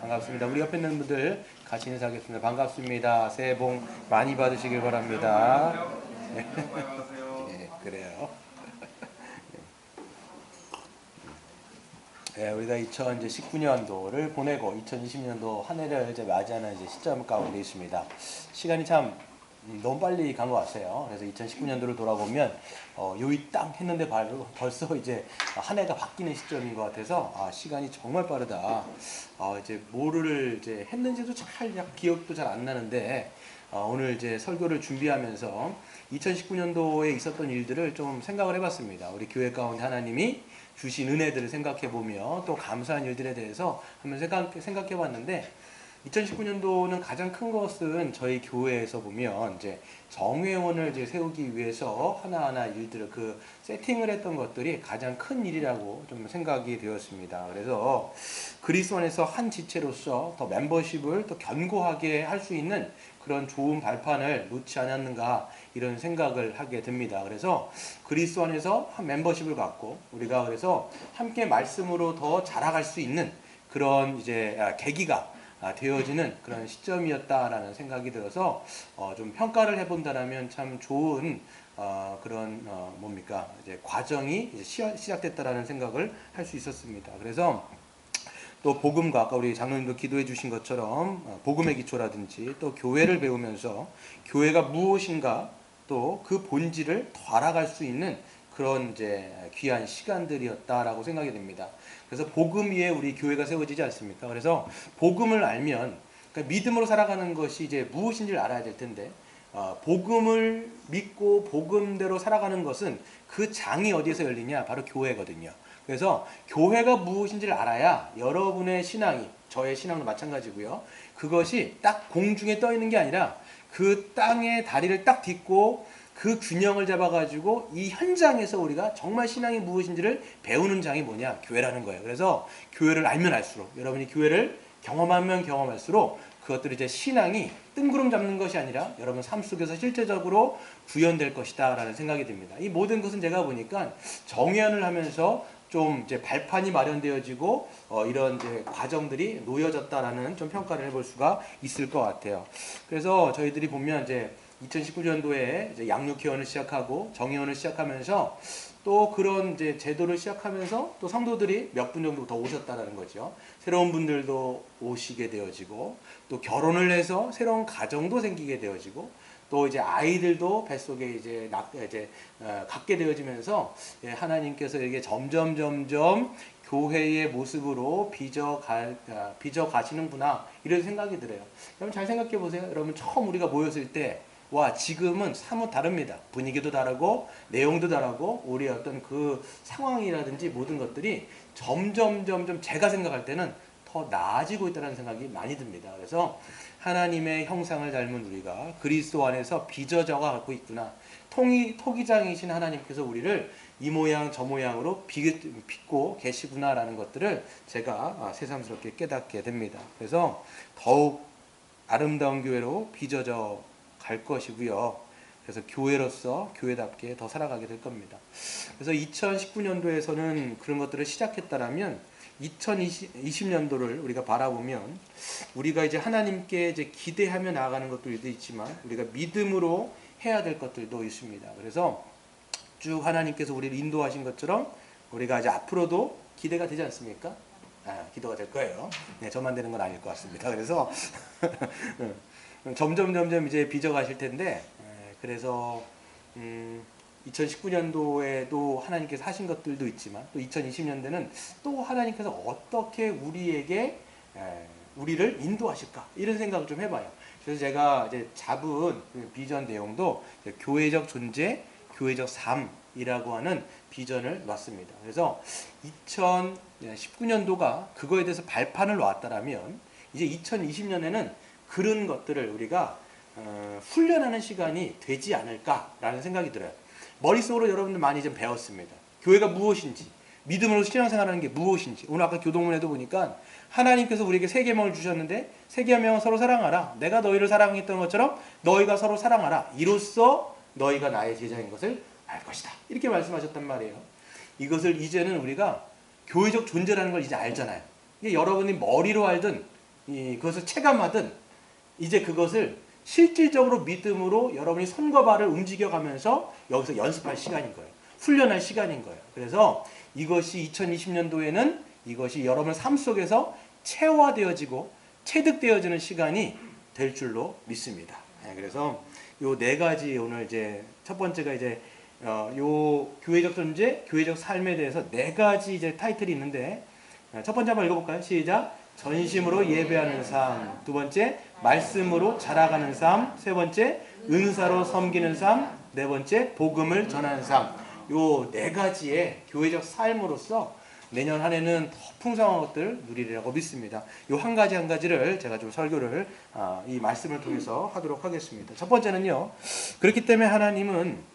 반갑습니다. 우리 옆에 있는 분들 같이 인사하겠습니다. 반갑습니다. 새해 복 많이 받으시길 바랍니다. 안녕하세요. 네, 그래요. 네, 우리가 2019년도를 보내고 2020년도 한 해를 이제 맞이하는 이제 시점 가운데 있습니다. 시간이 참 너무 빨리 간 것 같아요. 그래서 2019년도를 돌아보면 요이 땅 했는데 벌써 이제 한 해가 바뀌는 시점인 것 같아서 시간이 정말 빠르다. 이제 뭐를 이제 했는지도 잘 기억도 잘 안 나는데 오늘 이제 설교를 준비하면서 2019년도에 있었던 일들을 좀 생각을 해봤습니다. 우리 교회 가운데 하나님이 주신 은혜들을 생각해 보며 또 감사한 일들에 대해서 한번 생각해 봤는데 2019년도는 가장 큰 것은 저희 교회에서 보면 이제 정회원을 이제 세우기 위해서 하나하나 일들을 세팅을 했던 것들이 가장 큰 일이라고 좀 생각이 되었습니다. 그래서 그리스도 안에서 한 지체로서 더 멤버십을 더 견고하게 할 수 있는 그런 좋은 발판을 놓지 않았는가 이런 생각을 하게 됩니다. 그래서 그리스도 안에서 한 멤버십을 갖고 우리가 그래서 함께 말씀으로 더 자라갈 수 있는 그런 이제 계기가 되어지는 그런 시점이었다라는 생각이 들어서 좀 평가를 해본다라면 참 좋은 그런 뭡니까 이제 과정이 이제 시작됐다라는 생각을 할 수 있었습니다. 그래서 또 복음과 아까 우리 장로님도 기도해 주신 것처럼 복음의 기초라든지 또 교회를 배우면서 교회가 무엇인가 또 그 본질을 더 알아갈 수 있는 그런 이제 귀한 시간들이었다라고 생각이 됩니다. 그래서 복음 위에 우리 교회가 세워지지 않습니까? 그래서 복음을 알면 그러니까 믿음으로 살아가는 것이 이제 무엇인지를 알아야 될 텐데 복음을 믿고 복음대로 살아가는 것은 그 장이 어디에서 열리냐? 바로 교회거든요. 그래서 교회가 무엇인지를 알아야 여러분의 신앙이 저의 신앙도 마찬가지고요. 그것이 딱 공중에 떠 있는 게 아니라 그 땅에 다리를 딱 딛고 그 균형을 잡아가지고 이 현장에서 우리가 정말 신앙이 무엇인지를 배우는 장이 뭐냐? 교회라는 거예요. 그래서 교회를 알면 알수록 여러분이 교회를 경험하면 경험할수록 그것들이 이제 신앙이 뜬구름 잡는 것이 아니라 여러분 삶 속에서 실제적으로 구현될 것이다 라는 생각이 듭니다. 이 모든 것은 제가 보니까 정회원을 하면서 좀 이제 발판이 마련되어지고 이런 이제 과정들이 놓여졌다라는 좀 평가를 해볼 수가 있을 것 같아요. 그래서 저희들이 보면 이제 2019년도에 이제 양육회원을 시작하고 정회원을 시작하면서 또 그런 이제 제도를 시작하면서 또 성도들이 몇 분 정도 더 오셨다라는 거죠. 새로운 분들도 오시게 되어지고 또 결혼을 해서 새로운 가정도 생기게 되어지고 또 이제 아이들도 뱃속에 이제 갖게 되어지면서 하나님께서 이게 점점 교회의 모습으로 빚어 가시는구나 이런 생각이 들어요. 여러분 잘 생각해 보세요. 여러분 처음 우리가 모였을 때 와 지금은 사뭇 다릅니다. 분위기도 다르고 내용도 다르고 우리 어떤 그 상황이라든지 모든 것들이 점점 제가 생각할 때는 더 나아지고 있다는 생각이 많이 듭니다. 그래서 하나님의 형상을 닮은 우리가 그리스도 안에서 빚어져 가고 있구나. 토기장이신 하나님께서 우리를 이 모양 저 모양으로 빚고 계시구나라는 것들을 제가 새삼스럽게 깨닫게 됩니다. 그래서 더욱 아름다운 교회로 빚어져 갈 것이고요. 그래서 교회로서 교회답게 더 살아가게 될 겁니다. 그래서 2019년도에서는 그런 것들을 시작했다라면 2020년도를 우리가 바라보면 우리가 이제 하나님께 이제 기대하며 나아가는 것들도 있지만 우리가 믿음으로 해야 될 것들도 있습니다. 그래서 쭉 하나님께서 우리를 인도하신 것처럼 우리가 이제 앞으로도 기대가 되지 않습니까? 기도가 될 거예요. 네, 저만 되는 건 아닐 것 같습니다. 그래서 점점 이제 빚어가실 텐데 그래서 2019년도에도 하나님께서 하신 것들도 있지만 또 2020년대는 또 하나님께서 어떻게 우리를 인도하실까 이런 생각을 좀 해봐요. 그래서 제가 이제 잡은 비전 내용도 교회적 존재, 교회적 삶이라고 하는 비전을 놨습니다. 그래서 2019년도가 그거에 대해서 발판을 놨다라면 이제 2020년에는 그런 것들을 우리가 훈련하는 시간이 되지 않을까라는 생각이 들어요. 머릿속으로 여러분들 많이 좀 배웠습니다. 교회가 무엇인지, 믿음으로 신앙생활하는 게 무엇인지. 오늘 아까 교동문에도 보니까 하나님께서 우리에게 세 계명을 주셨는데 세 계명은 서로 사랑하라. 내가 너희를 사랑했던 것처럼 너희가 서로 사랑하라. 이로써 너희가 나의 제자인 것을 알 것이다. 이렇게 말씀하셨단 말이에요. 이것을 이제는 우리가 교회적 존재라는 걸 이제 알잖아요. 이게 여러분이 머리로 알든 그것을 체감하든 이제 그것을 실질적으로 믿음으로 여러분이 손과 발을 움직여가면서 여기서 연습할 시간인 거예요. 훈련할 시간인 거예요. 그래서 이것이 2020년도에는 이것이 여러분 삶 속에서 체화되어지고 체득되어지는 시간이 될 줄로 믿습니다. 그래서 요 네 가지 오늘 이제 첫 번째가 이제 요 교회적 존재, 교회적 삶에 대해서 네 가지 이제 타이틀이 있는데 첫 번째 한번 읽어볼까요? 시작. 전심으로 예배하는 삶. 두 번째, 말씀으로 자라가는 삶. 세 번째, 은사로 섬기는 삶. 네 번째, 복음을 전하는 삶. 요 네 가지의 교회적 삶으로서 내년 한 해는 더 풍성한 것들 누리리라고 믿습니다. 요 한 가지 한 가지를 제가 좀 설교를 이 말씀을 통해서 하도록 하겠습니다. 첫 번째는요. 그렇기 때문에 하나님은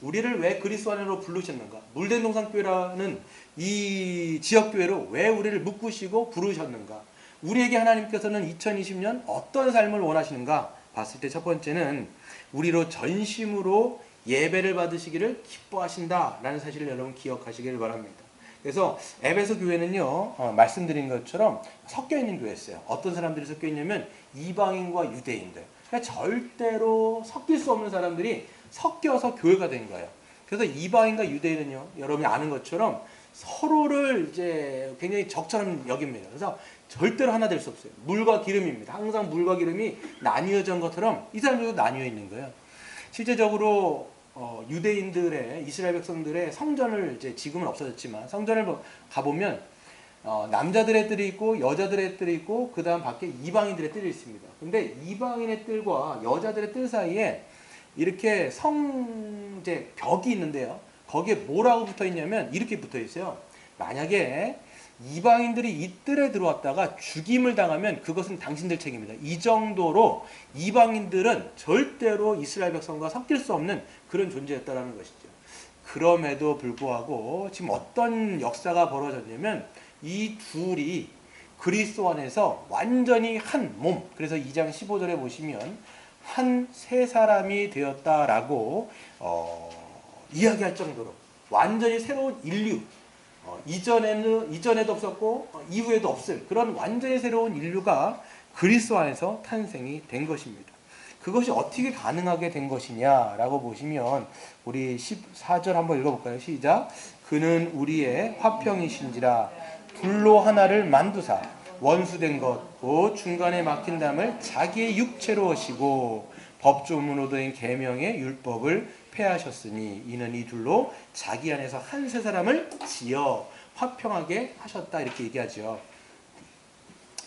우리를 왜 그리스도 안으로 부르셨는가? 물된 동산교회라는 이 지역교회로 왜 우리를 묶으시고 부르셨는가? 우리에게 하나님께서는 2020년 어떤 삶을 원하시는가? 봤을 때 첫 번째는 우리로 전심으로 예배를 받으시기를 기뻐하신다라는 사실을 여러분 기억하시기를 바랍니다. 그래서 에베소 교회는요, 말씀드린 것처럼 섞여 있는 교회였어요. 어떤 사람들이 섞여 있냐면 이방인과 유대인들. 그러니까 절대로 섞일 수 없는 사람들이 섞여서 교회가 된 거예요. 그래서 이방인과 유대인은요, 여러분이 아는 것처럼 서로를 이제 굉장히 적처럼 여깁니다. 그래서 절대로 하나 될 수 없어요. 물과 기름입니다. 항상 물과 기름이 나뉘어진 것처럼 이 사람들도 나뉘어 있는 거예요. 실제적으로 유대인들의 이스라엘 백성들의 성전을 이제 지금은 없어졌지만 성전을 가보면 남자들의 뜰이 있고 여자들의 뜰이 있고 그 다음 밖에 이방인들의 뜰이 있습니다. 근데 이방인의 뜰과 여자들의 뜰 사이에 이렇게 이제 벽이 있는데요. 거기에 뭐라고 붙어 있냐면 이렇게 붙어 있어요. 만약에 이방인들이 이 뜰에 들어왔다가 죽임을 당하면 그것은 당신들 책임입니다. 이 정도로 이방인들은 절대로 이스라엘 백성과 섞일 수 없는 그런 존재였다라는 것이죠. 그럼에도 불구하고 지금 어떤 역사가 벌어졌냐면 이 둘이 그리스도 안에서 완전히 한 몸. 그래서 2장 15절에 보시면 한 세 사람이 되었다라고 이야기할 정도로 완전히 새로운 인류. 이전에도 없었고 이후에도 없을 그런 완전히 새로운 인류가 그리스도 안에서 탄생이 된 것입니다. 그것이 어떻게 가능하게 된 것이냐라고 보시면 우리 14절 한번 읽어볼까요? 시작. 그는 우리의 화평이신지라 둘로 하나를 만두사 원수된 것 곧 중간에 막힌 담을 자기의 육체로 하시고 법조문으로 된 계명의 율법을 폐하셨으니 이는 이 둘로 자기 안에서 한 세 사람을 지어 화평하게 하셨다 이렇게 얘기하죠.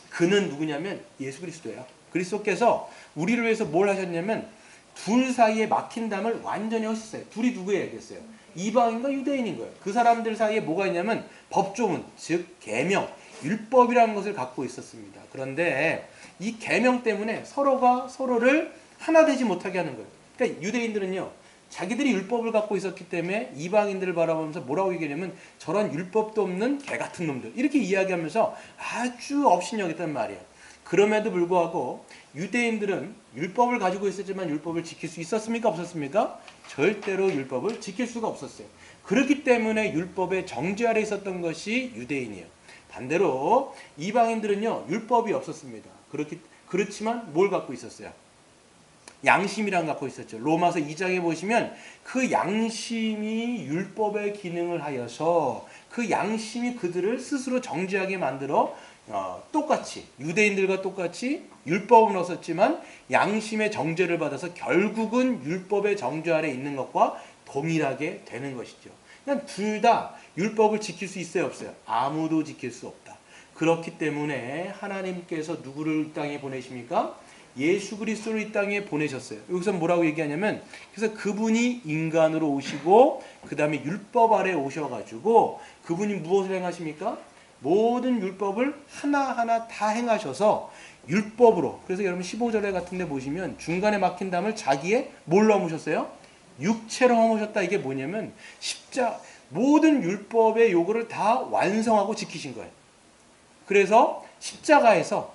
그는 누구냐면 예수 그리스도예요. 그리스도께서 우리를 위해서 뭘 하셨냐면 둘 사이에 막힌 담을 완전히 하셨어요. 둘이 누구예요? 이방인과 유대인인 거예요. 그 사람들 사이에 뭐가 있냐면 법조문, 즉 계명, 율법이라는 것을 갖고 있었습니다. 그런데 이 계명 때문에 서로가 서로를 하나 되지 못하게 하는 거예요. 그러니까 유대인들은요. 자기들이 율법을 갖고 있었기 때문에 이방인들을 바라보면서 뭐라고 얘기하냐면 저런 율법도 없는 개 같은 놈들 이렇게 이야기하면서 아주 업신여겼단 말이에요. 그럼에도 불구하고 유대인들은 율법을 가지고 있었지만 율법을 지킬 수 있었습니까? 없었습니까? 절대로 율법을 지킬 수가 없었어요. 그렇기 때문에 율법의 정죄 아래 있었던 것이 유대인이에요. 반대로 이방인들은요 율법이 없었습니다. 그렇지만 뭘 갖고 있었어요? 양심이란 갖고 있었죠. 로마서 2장에 보시면 그 양심이 율법의 기능을 하여서 그 양심이 그들을 스스로 정죄하게 만들어 똑같이 유대인들과 똑같이 율법은 없었지만 양심의 정죄를 받아서 결국은 율법의 정죄 아래 있는 것과 동일하게 되는 것이죠. 그냥 둘 다 율법을 지킬 수 있어요, 없어요? 아무도 지킬 수 없다. 그렇기 때문에 하나님께서 누구를 이 땅에 보내십니까? 예수 그리스도를 이 땅에 보내셨어요. 여기서 뭐라고 얘기하냐면 그래서 그분이 인간으로 오시고 그 다음에 율법 아래 오셔가지고 그분이 무엇을 행하십니까? 모든 율법을 하나하나 다 행하셔서 율법으로 그래서 여러분 15절에 같은 데 보시면 중간에 막힌 담을 자기의 뭘로 허무셨어요? 육체로 허무셨다. 이게 뭐냐면 모든 율법의 요구를 다 완성하고 지키신 거예요. 그래서 십자가에서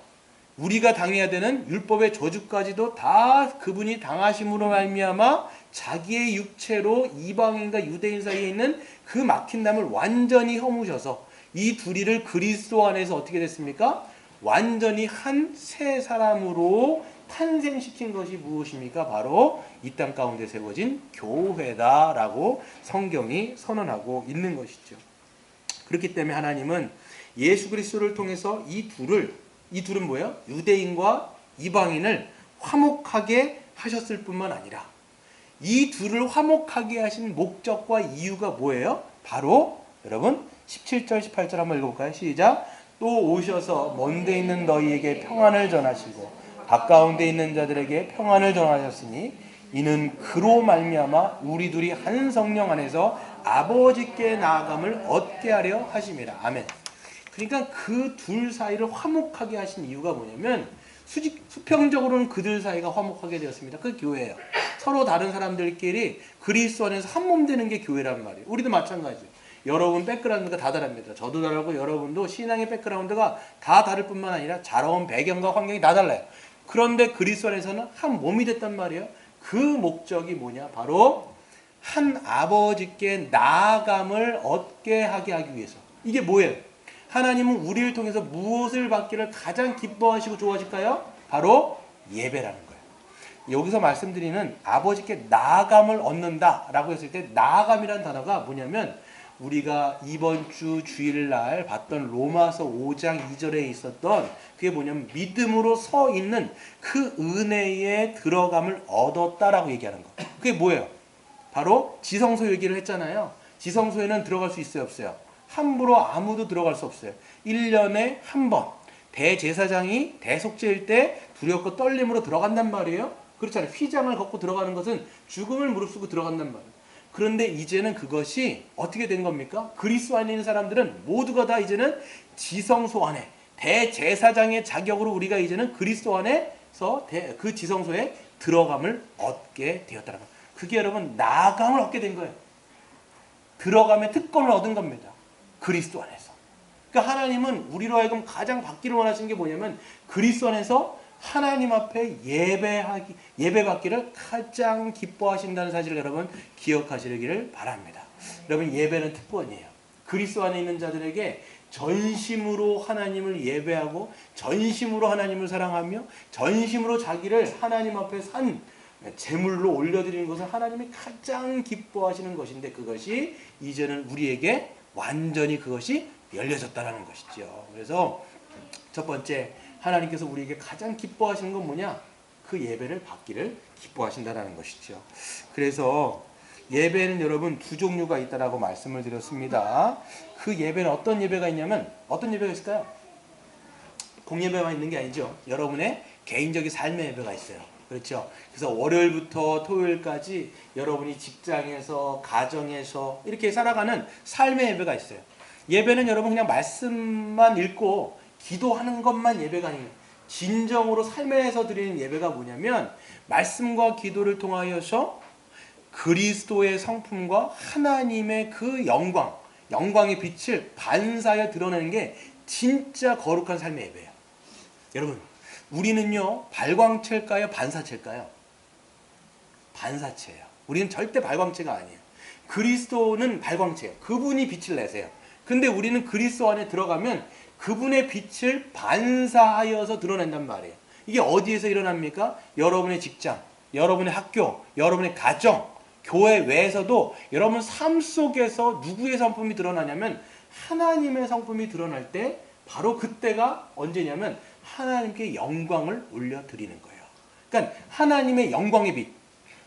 우리가 당해야 되는 율법의 저주까지도 다 그분이 당하심으로 말미암아 자기의 육체로 이방인과 유대인 사이에 있는 그 막힌 담을 완전히 허무셔서 이 둘이를 그리스도 안에서 어떻게 됐습니까? 완전히 한 새 사람으로 탄생시킨 것이 무엇입니까? 바로 이 땅 가운데 세워진 교회다라고 성경이 선언하고 있는 것이죠. 그렇기 때문에 하나님은 예수 그리스도를 통해서 이 둘은 뭐예요? 유대인과 이방인을 화목하게 하셨을 뿐만 아니라 이 둘을 화목하게 하신 목적과 이유가 뭐예요? 바로 여러분 17절 18절 한번 읽어볼까요? 시작. 또 오셔서 먼데 있는 너희에게 평안을 전하시고 가까운데 있는 자들에게 평안을 전하셨으니 이는 그로 말미암아 우리 둘이 한 성령 안에서 아버지께 나아감을 얻게 하려 하심이라. 아멘. 그러니까 그 둘 사이를 화목하게 하신 이유가 뭐냐면 수평적으로는 그들 사이가 화목하게 되었습니다. 그 교회예요. 서로 다른 사람들끼리 그리스도 안에서 한 몸 되는 게 교회란 말이에요. 우리도 마찬가지예요. 여러분 백그라운드가 다 다릅니다. 저도 다르고 여러분도 신앙의 백그라운드가 다 다를 뿐만 아니라 자라온 배경과 환경이 다 달라요. 그런데 그리스도 안에서는 한 몸이 됐단 말이에요. 그 목적이 뭐냐? 바로 한 아버지께 나아감을 얻게 하게 하기 위해서. 이게 뭐예요? 하나님은 우리를 통해서 무엇을 받기를 가장 기뻐하시고 좋아하실까요? 바로 예배라는 거예요. 여기서 말씀드리는 아버지께 나아감을 얻는다라고 했을 때 나아감이라는 단어가 뭐냐면 우리가 이번 주 주일날 봤던 로마서 5장 2절에 있었던 그게 뭐냐면 믿음으로 서 있는 그 은혜에 들어감을 얻었다라고 얘기하는 거. 그게 뭐예요? 바로 지성소 얘기를 했잖아요. 지성소에는 들어갈 수 있어요, 없어요? 함부로 아무도 들어갈 수 없어요. 1년에 한 번 대제사장이 대속죄일 때 두렵고 떨림으로 들어간단 말이에요. 그렇잖아요. 휘장을 걷고 들어가는 것은 죽음을 무릅쓰고 들어간단 말이에요. 그런데 이제는 그것이 어떻게 된 겁니까? 그리스도 안에 있는 사람들은 모두가 다 이제는 지성소 안에 대제사장의 자격으로 우리가 이제는 그리스도 안에서 그 지성소에 들어감을 얻게 되었다는 거예요. 그게 여러분 나아감을 얻게 된 거예요. 들어감의 특권을 얻은 겁니다. 그리스도 안에서. 그러니까 하나님은 우리로 하여금 가장 받기를 원하시는 게 뭐냐면 그리스도 안에서 하나님 앞에 예배받기를 가장 기뻐하신다는 사실을 여러분 기억하시기를 바랍니다. 여러분 예배는 특권이에요. 그리스도 안에 있는 자들에게 전심으로 하나님을 예배하고 전심으로 하나님을 사랑하며 전심으로 자기를 하나님 앞에 산 제물로 올려드리는 것을 하나님이 가장 기뻐하시는 것인데 그것이 이제는 우리에게 완전히 그것이 열려졌다는 것이죠. 그래서 첫 번째 하나님께서 우리에게 가장 기뻐하시는 건 뭐냐? 그 예배를 받기를 기뻐하신다는 것이죠. 그래서 예배는 여러분 두 종류가 있다라고 말씀을 드렸습니다. 그 예배는 어떤 예배가 있냐면 어떤 예배가 있을까요? 공예배만 있는 게 아니죠. 여러분의 개인적인 삶의 예배가 있어요. 그렇죠. 그래서 월요일부터 토요일까지 여러분이 직장에서 가정에서 이렇게 살아가는 삶의 예배가 있어요. 예배는 여러분 그냥 말씀만 읽고 기도하는 것만 예배가 아니에요. 진정으로 삶에서 드리는 예배가 뭐냐면 말씀과 기도를 통하여서 그리스도의 성품과 하나님의 그 영광의 빛을 반사하여 드러내는 게 진짜 거룩한 삶의 예배예요. 여러분 우리는요 발광체일까요? 반사체일까요? 반사체예요. 우리는 절대 발광체가 아니에요. 그리스도는 발광체예요. 그분이 빛을 내세요. 근데 우리는 그리스도 안에 들어가면 그분의 빛을 반사하여서 드러낸단 말이에요. 이게 어디에서 일어납니까? 여러분의 직장, 여러분의 학교, 여러분의 가정, 교회 외에서도 여러분 삶 속에서 누구의 성품이 드러나냐면 하나님의 성품이 드러날 때 바로 그때가 언제냐면 하나님께 영광을 올려드리는 거예요. 그러니까 하나님의 영광의 빛,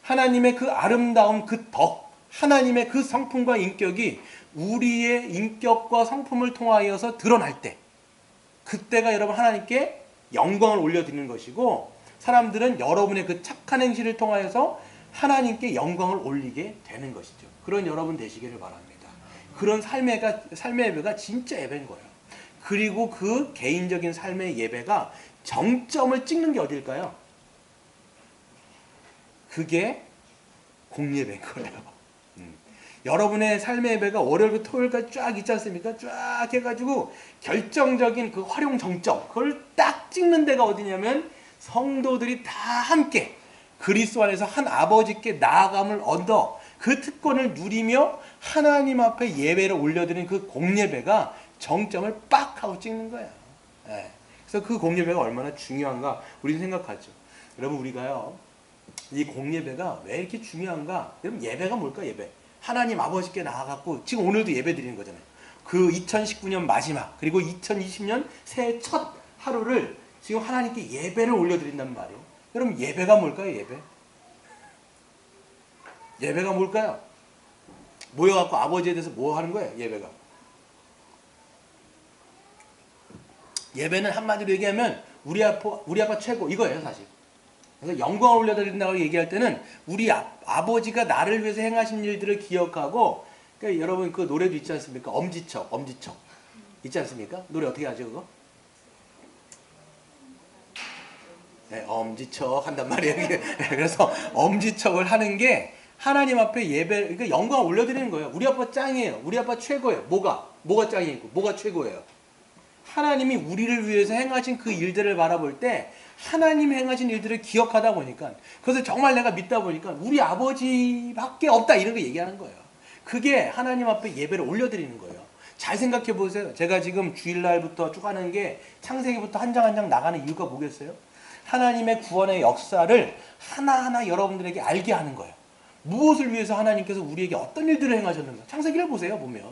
하나님의 그 아름다운 그 덕, 하나님의 그 성품과 인격이 우리의 인격과 성품을 통하여서 드러날 때 그때가 여러분 하나님께 영광을 올려드리는 것이고 사람들은 여러분의 그 착한 행실을 통하여서 하나님께 영광을 올리게 되는 것이죠. 그런 여러분 되시기를 바랍니다. 그런 삶의 예배가 진짜 예배인 거예요. 그리고 그 개인적인 삶의 예배가 정점을 찍는 게 어딜까요? 그게 공예배인 거예요. 여러분의 삶의 예배가 월요일부터 토요일까지 쫙 있지 않습니까? 쫙 해가지고 결정적인 그 활용 정점 그걸 딱 찍는 데가 어디냐면 성도들이 다 함께 그리스도 안에서 한 아버지께 나아감을 얻어 그 특권을 누리며 하나님 앞에 예배를 올려드리는 그 공예배가 정점을 빡 하고 찍는 거야. 예. 그래서 그 공예배가 얼마나 중요한가 우리는 생각하죠. 여러분 우리가요 이 공예배가 왜 이렇게 중요한가? 여러분 예배가 뭘까? 예배 하나님 아버지께 나아갔고 지금 오늘도 예배 드리는 거잖아요. 그 2019년 마지막 그리고 2020년 새해 첫 하루를 지금 하나님께 예배를 올려드린단 말이에요. 여러분 예배가 뭘까요? 예배가 뭘까요? 모여갖고 아버지에 대해서 뭐 하는 거예요? 예배는 한마디로 얘기하면 우리 아빠 최고 이거예요 사실. 그래서 영광을 올려드린다고 얘기할 때는 우리 아버지가 나를 위해서 행하신 일들을 기억하고, 그러니까 여러분 그 노래도 있지 않습니까? 엄지척 있지 않습니까? 노래 어떻게 하죠 그거? 네, 엄지척 한단 말이에요. 그래서 엄지척을 하는 게 하나님 앞에 예배, 그러니까 영광을 올려드리는 거예요. 우리 아빠 짱이에요. 우리 아빠 최고예요. 뭐가 짱이고 뭐가 최고예요? 하나님이 우리를 위해서 행하신 그 일들을 바라볼 때 하나님 행하신 일들을 기억하다 보니까 그것을 정말 내가 믿다 보니까 우리 아버지밖에 없다 이런 거 얘기하는 거예요. 그게 하나님 앞에 예배를 올려드리는 거예요. 잘 생각해 보세요. 제가 지금 주일날부터 쭉 하는 게 창세기부터 한 장 한 장 나가는 이유가 뭐겠어요? 하나님의 구원의 역사를 하나하나 여러분들에게 알게 하는 거예요. 무엇을 위해서 하나님께서 우리에게 어떤 일들을 행하셨는가? 창세기를 보세요. 보면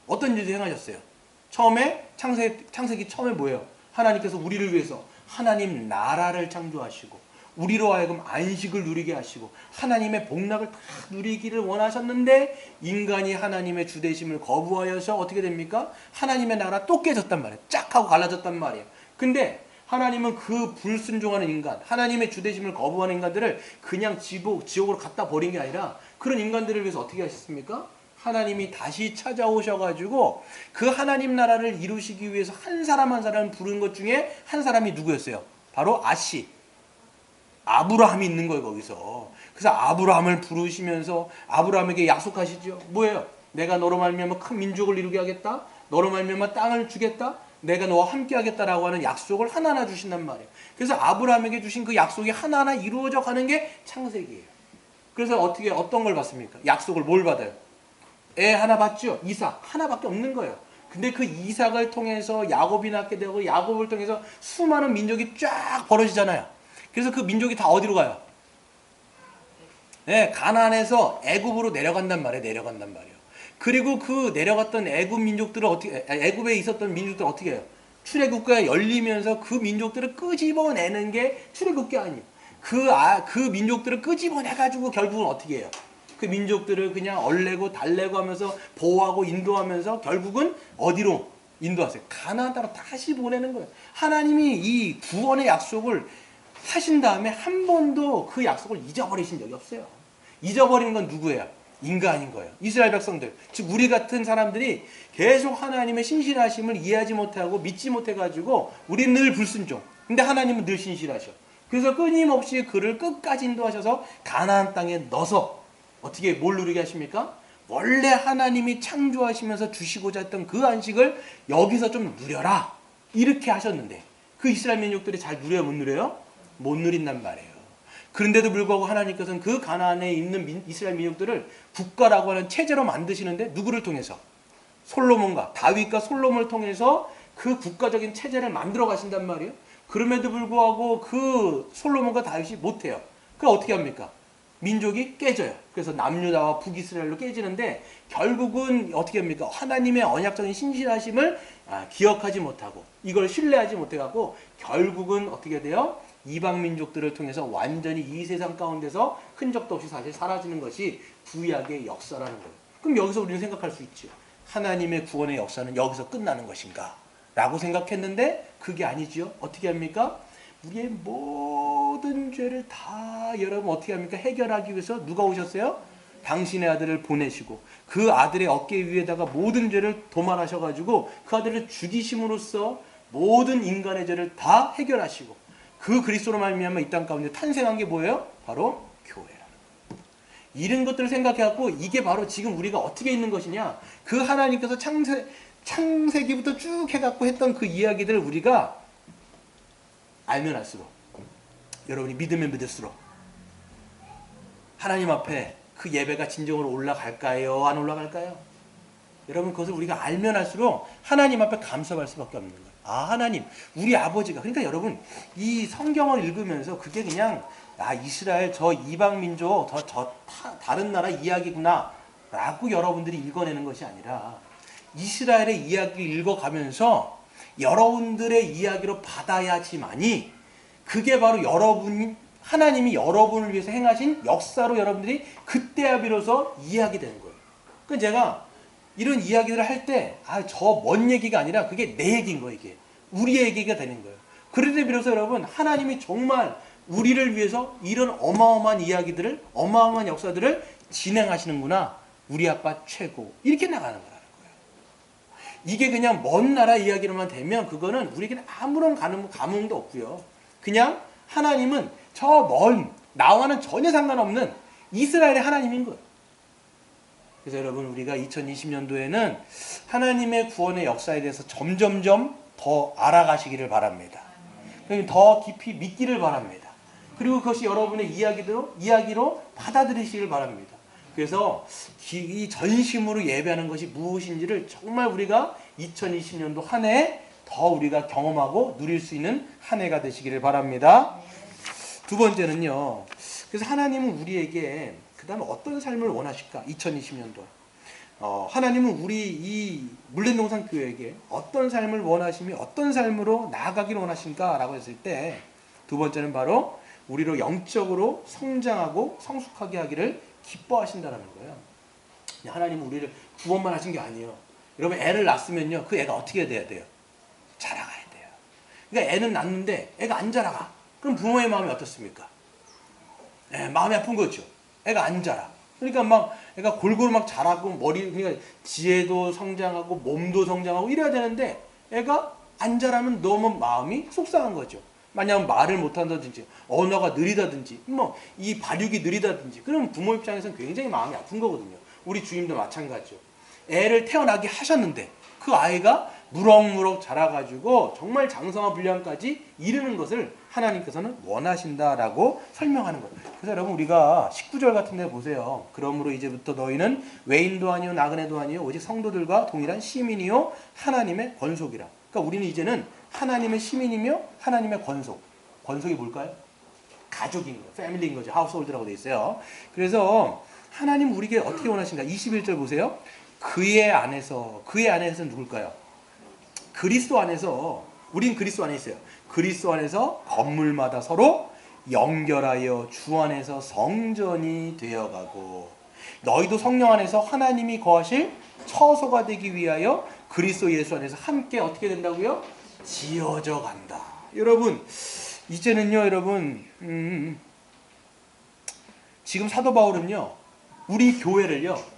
어떤 일들을 행하셨어요? 처음에 창세기 처음에 뭐예요? 하나님께서 우리를 위해서 하나님 나라를 창조하시고 우리로 하여금 안식을 누리게 하시고 하나님의 복락을 다 누리기를 원하셨는데 인간이 하나님의 주되심을 거부하여서 어떻게 됩니까? 하나님의 나라 또 깨졌단 말이에요. 쫙 하고 갈라졌단 말이에요. 근데 하나님은 그 불순종하는 인간, 하나님의 주되심을 거부하는 인간들을 그냥 지옥으로 갖다 버린 게 아니라 그런 인간들을 위해서 어떻게 하셨습니까? 하나님이 다시 찾아오셔가지고 그 하나님 나라를 이루시기 위해서 한 사람 한 사람 부른 것 중에 한 사람이 누구였어요? 바로 아브라함이 있는 거예요 거기서. 그래서 아브라함을 부르시면서 아브라함에게 약속하시죠. 뭐예요? 내가 너로 말미암아 큰 민족을 이루게 하겠다. 너로 말미암아 땅을 주겠다. 내가 너와 함께 하겠다라고 하는 약속을 하나하나 주신단 말이에요. 그래서 아브라함에게 주신 그 약속이 하나하나 이루어져 가는 게 창세기예요. 그래서 어떤 걸 받습니까? 약속을 뭘 받아요? 애 하나 받죠. 이삭 하나밖에 없는 거예요. 근데 그 이삭을 통해서 야곱이 낳게 되고 야곱을 통해서 수많은 민족이 쫙 벌어지잖아요. 그래서 그 민족이 다 어디로 가요? 네, 가나안에서 애굽으로 내려간단 말이에요. 그리고 그 내려갔던 애굽에 있었던 민족들을 어떻게 해요? 출애굽기가 열리면서 그 민족들을 끄집어내는 게 출애굽기 아니에요. 그 민족들을 끄집어내가지고 결국은 어떻게 해요? 그 민족들을 그냥 얼레고 달래고 하면서 보호하고 인도하면서 결국은 어디로 인도하세요? 가나안 땅으로 다시 보내는 거예요. 하나님이 이 구원의 약속을 하신 다음에 한 번도 그 약속을 잊어버리신 적이 없어요. 잊어버리는 건 누구예요? 인간인 거예요. 이스라엘 백성들, 즉 우리 같은 사람들이 계속 하나님의 신실하심을 이해하지 못하고 믿지 못해가지고 우리는 늘 불순종. 근데 하나님은 늘 신실하셔. 그래서 끊임없이 그를 끝까지 인도하셔서 가나안 땅에 넣어서 어떻게 뭘 누리게 하십니까? 원래 하나님이 창조하시면서 주시고자 했던 그 안식을 여기서 좀 누려라 이렇게 하셨는데 그 이스라엘 민족들이 잘 누려요? 못 누려요? 못 누린단 말이에요. 그런데도 불구하고 하나님께서는 그 가나안에 있는 이스라엘 민족들을 국가라고 하는 체제로 만드시는데 누구를 통해서? 다윗과 솔로몬을 통해서 그 국가적인 체제를 만들어 가신단 말이에요. 그럼에도 불구하고 그 솔로몬과 다윗이 못해요. 그럼 어떻게 합니까? 민족이 깨져요. 그래서 남유다와 북이스라엘로 깨지는데 결국은 어떻게 합니까? 하나님의 언약적인 신실하심을 기억하지 못하고 이걸 신뢰하지 못해갖고 결국은 어떻게 돼요? 이방 민족들을 통해서 완전히 이 세상 가운데서 흔적도 없이 사실 사라지는 것이 구약의 역사라는 거예요. 그럼 여기서 우리는 생각할 수 있죠. 하나님의 구원의 역사는 여기서 끝나는 것인가? 라고 생각했는데 그게 아니죠. 어떻게 합니까? 우리의 모든 죄를 다 여러분 어떻게 합니까? 해결하기 위해서 누가 오셨어요? 당신의 아들을 보내시고 그 아들의 어깨 위에다가 모든 죄를 도말하셔가지고 그 아들을 죽이심으로써 모든 인간의 죄를 다 해결하시고 그 그리스도로 말미암아 이 땅 가운데 탄생한 게 뭐예요? 바로 교회라는 거예요. 이런 것들을 생각해갖고 이게 바로 지금 우리가 어떻게 있는 것이냐? 그 하나님께서 창세기부터 쭉 해갖고 했던 그 이야기들을 우리가 알면 알수록 여러분이 믿으면 믿을수록 하나님 앞에 그 예배가 진정으로 올라갈까요? 안 올라갈까요? 여러분 그것을 우리가 알면 할수록 하나님 앞에 감사할 수밖에 없는 거예요. 아 하나님 우리 아버지가 그러니까 여러분 이 성경을 읽으면서 그게 그냥 아 이스라엘 저 이방 민족 다른 나라 이야기구나 라고 여러분들이 읽어내는 것이 아니라 이스라엘의 이야기를 읽어가면서 여러분들의 이야기로 받아야지만이 그게 바로 하나님이 여러분을 위해서 행하신 역사로 여러분들이 그때야 비로소 이야기 되는 거예요. 그러니까 제가 이런 이야기를 할 때 저 먼 얘기가 아니라 그게 내 얘기인 거예요. 이게 우리의 얘기가 되는 거예요. 그럴 때 비로소 여러분 하나님이 정말 우리를 위해서 이런 어마어마한 이야기들을 어마어마한 역사들을 진행하시는구나. 우리 아빠 최고 이렇게 나가는 거라는 거예요. 이게 그냥 먼 나라 이야기로만 되면 그거는 우리에게는 아무런 감흥도 없고요. 그냥 하나님은 저 먼 나와는 전혀 상관없는 이스라엘의 하나님인 거예요. 그래서 여러분 우리가 2020년도에는 하나님의 구원의 역사에 대해서 점점점 더 알아가시기를 바랍니다. 더 깊이 믿기를 바랍니다. 그리고 그것이 여러분의 이야기로 받아들이시길 바랍니다. 그래서 이 전심으로 예배하는 것이 무엇인지를 정말 우리가 2020년도 한 해 더 우리가 경험하고 누릴 수 있는 한 해가 되시기를 바랍니다. 두 번째는요. 그래서 하나님은 우리에게 그 다음에 어떤 삶을 원하실까? 2020년도 하나님은 우리 이 물랜동산 교회에게 어떤 삶을 원하시며 어떤 삶으로 나아가기를 원하신가? 라고 했을 때 두 번째는 바로 우리로 영적으로 성장하고 성숙하게 하기를 기뻐하신다는 거예요. 하나님은 우리를 구원만 하신 게 아니에요. 여러분 애를 낳았으면요. 그 애가 어떻게 돼야 돼요? 자라가야 돼요. 그러니까 애는 낳는데 애가 안 자라가. 그럼 부모의 마음이 어떻습니까? 마음이 아픈 거죠. 애가 안 자라. 그러니까 막 애가 골고루 막 자라고 그러니까 지혜도 성장하고 몸도 성장하고 이래야 되는데 애가 안 자라면 너무 마음이 속상한 거죠. 만약 말을 못한다든지 언어가 느리다든지 뭐 이 발육이 느리다든지 그럼 부모 입장에서는 굉장히 마음이 아픈 거거든요. 우리 주님도 마찬가지죠. 애를 태어나게 하셨는데 그 아이가 무럭무럭 자라가지고 정말 장성한 분량까지 이르는 것을 하나님께서는 원하신다라고 설명하는 거예요. 그래서 여러분 우리가 19절 같은 데 보세요. 그러므로 이제부터 너희는 외인도 아니요 나그네도 아니요 오직 성도들과 동일한 시민이요 하나님의 권속이라. 그러니까 우리는 이제는 하나님의 시민이며 하나님의 권속이 뭘까요? 가족인 거예요. 패밀리인 거죠. 하우스홀드라고 되어 있어요. 그래서 하나님 우리에게 어떻게 원하신가? 21절 보세요. 그의 안에서 누굴까요? 그리스도 안에서 우린 그리스도 안에 있어요. 그리스도 안에서 건물마다 서로 연결하여 주 안에서 성전이 되어가고 너희도 성령 안에서 하나님이 거하실 처소가 되기 위하여 그리스도 예수 안에서 함께 어떻게 된다고요? 지어져 간다. 여러분 이제는요 여러분 지금 사도 바울은요 우리 교회를요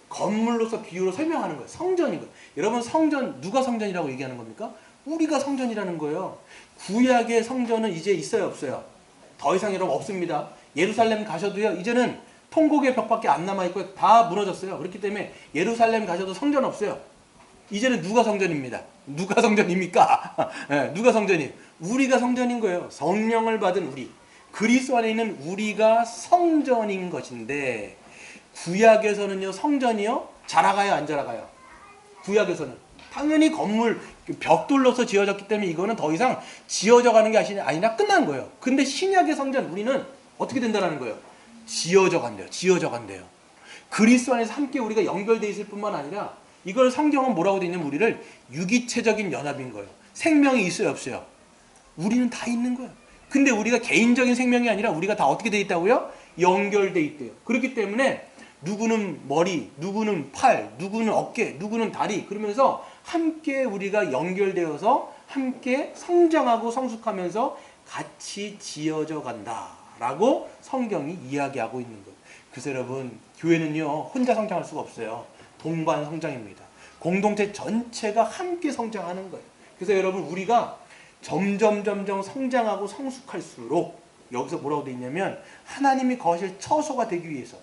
건물로서 비유로 설명하는 거예요. 성전인 거예요. 여러분 성전 누가 성전이라고 얘기하는 겁니까? 우리가 성전이라는 거예요. 구약의 성전은 이제 있어요 없어요? 더 이상 여러분 없습니다. 예루살렘 가셔도요 이제는 통곡의 벽밖에 안 남아있고 다 무너졌어요. 그렇기 때문에 예루살렘 가셔도 성전 없어요. 이제는 누가 성전입니다. 누가 성전입니까? 네, 누가 성전이에요? 우리가 성전인 거예요. 성령을 받은 우리 그리스도 안에 있는 우리가 성전인 것인데 구약에서는요 성전이요 자라가요 안 자라가요? 구약에서는 당연히 건물 벽돌로서 지어졌기 때문에 이거는 더 이상 지어져 가는 게 아니라 끝난 거예요. 근데 신약의 성전 우리는 어떻게 된다는 거예요? 지어져 간대요. 그리스도 안에서 함께 우리가 연결되어 있을 뿐만 아니라 이걸 성경은 뭐라고 되어 있냐면 우리를 유기체적인 연합인 거예요. 생명이 있어요 없어요? 우리는 다 있는 거예요. 근데 우리가 개인적인 생명이 아니라 우리가 다 어떻게 되어 있다고요? 연결되어 있대요. 그렇기 때문에 누구는 머리, 누구는 팔, 누구는 어깨, 누구는 다리 그러면서 함께 우리가 연결되어서 함께 성장하고 성숙하면서 같이 지어져 간다라고 성경이 이야기하고 있는 거예요. 그래서 여러분 교회는요 혼자 성장할 수가 없어요. 동반 성장입니다. 공동체 전체가 함께 성장하는 거예요. 그래서 여러분 우리가 점점 성장하고 성숙할수록 여기서 뭐라고 되어 있냐면 하나님이 거실 처소가 되기 위해서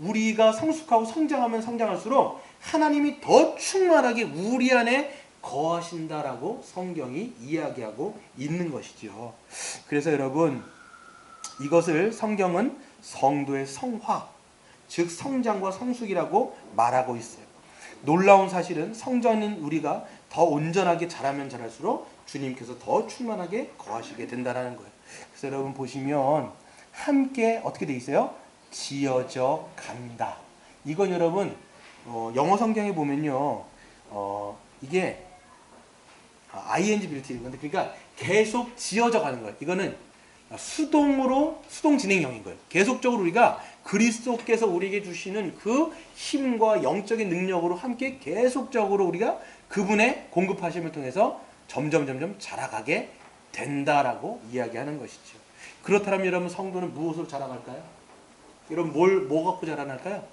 우리가 성숙하고 성장하면 성장할수록 하나님이 더 충만하게 우리 안에 거하신다라고 성경이 이야기하고 있는 것이죠. 그래서 여러분 이것을 성경은 성도의 성화 즉 성장과 성숙이라고 말하고 있어요. 놀라운 사실은 성전인 우리가 더 온전하게 자라면 자랄수록 주님께서 더 충만하게 거하시게 된다는 거예요. 그래서 여러분 보시면 함께 어떻게 돼 있어요? 지어져 간다. 이건 여러분 영어 성경에 보면요, 이게 ing 빌티 건데, 그러니까 계속 지어져 가는 거예요. 이거는 수동 진행형인 거예요. 계속적으로 우리가 그리스도께서 우리에게 주시는 그 힘과 영적인 능력으로 함께 계속적으로 우리가 그분의 공급하심을 통해서 점점 자라가게 된다라고 이야기하는 것이죠. 그렇다면 여러분 성도는 무엇으로 자라갈까요? 여러분 뭐 갖고 자라날까요?